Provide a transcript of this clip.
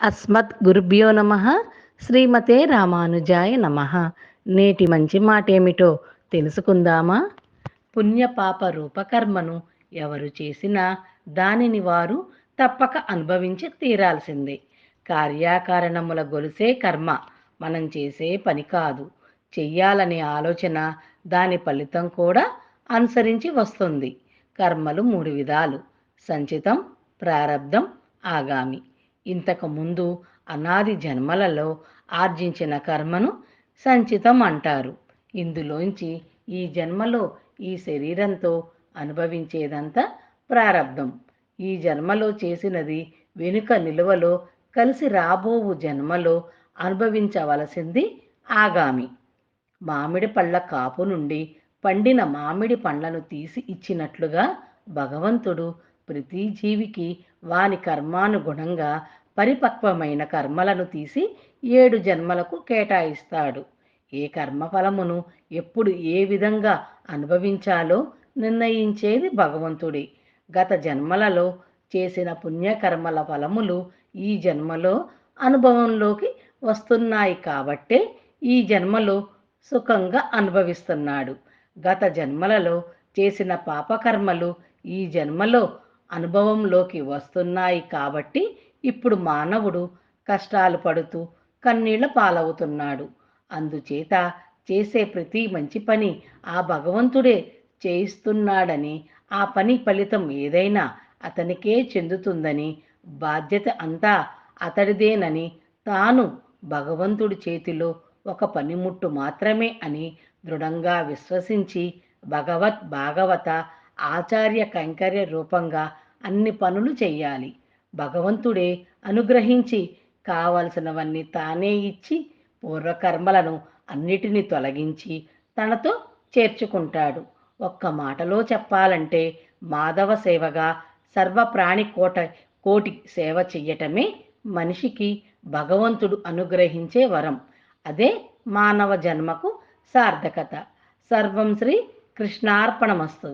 అస్మత్ గురుభ్యో నమ. శ్రీమతే రామానుజాయ నమ. నేటి మంచి మాట ఏమిటో తెలుసుకుందామా? పుణ్యపాప రూపకర్మను ఎవరు చేసినా దానిని వారు తప్పక అనుభవించి తీరాల్సిందే. కార్యాకారణముల గొలుసే కర్మ, మనం చేసే పని కాదు. చెయ్యాలనే ఆలోచన, దాని ఫలితం కూడా అనుసరించి వస్తుంది. కర్మలు 3 విధాలు: సంచితం, ప్రారబ్ధం, ఆగామి. ఇంతకు ముందు అనాది జన్మలలో ఆర్జించిన కర్మను సంచితం అంటారు. ఇందులోంచి ఈ జన్మలో ఈ శరీరంతో అనుభవించేదంతా ప్రారబ్ధం. ఈ జన్మలో చేసినది వెనుక నిలువలో కలిసి రాబోవు జన్మలో అనుభవించవలసింది ఆగామి. మామిడి పళ్ళ కాపు నుండి పండిన మామిడి పండ్లను తీసి ఇచ్చినట్లుగా భగవంతుడు ప్రతి జీవికి వాని కర్మానుగుణంగా పరిపక్వమైన కర్మలను తీసి 7 జన్మలకు కేటాయిస్తాడు. ఏ కర్మఫలమును ఎప్పుడు ఏ విధంగా అనుభవించాలో నిర్ణయించేది భగవంతుడే. గత జన్మలలో చేసిన పుణ్యకర్మల ఫలములు ఈ జన్మలో అనుభవంలోకి వస్తున్నాయి కాబట్టే ఈ జన్మలో సుఖంగా అనుభవిస్తున్నాడు. గత జన్మలలో చేసిన పాపకర్మలు ఈ జన్మలో అనుభవంలోకి వస్తున్నాయి కాబట్టి ఇప్పుడు మానవుడు కష్టాలు పడుతూ కన్నీళ్ల పాలవుతున్నాడు. అందుచేత చేసే ప్రతి మంచి పని ఆ భగవంతుడే చేయిస్తున్నాడని, ఆ పని ఫలితం ఏదైనా అతనికే చెందుతుందని, బాధ్యత అంతా అతడిదేనని, తాను భగవంతుడి చేతిలో ఒక పనిముట్టు మాత్రమే అని దృఢంగా విశ్వసించి భాగవత ఆచార్య కైంకర్య రూపంగా అన్ని పనులు చెయ్యాలి. భగవంతుడే అనుగ్రహించి కావలసినవన్నీ తానే ఇచ్చి పూర్వకర్మలను అన్నిటినీ తొలగించి తనతో చేర్చుకుంటాడు. ఒక్క మాటలో చెప్పాలంటే మాధవ సేవగా సర్వప్రాణి కోటి సేవ చెయ్యటమే మనిషికి భగవంతుడు అనుగ్రహించే వరం. అదే మానవ జన్మకు సార్థకత. సర్వం శ్రీ కృష్ణార్పణమస్తు.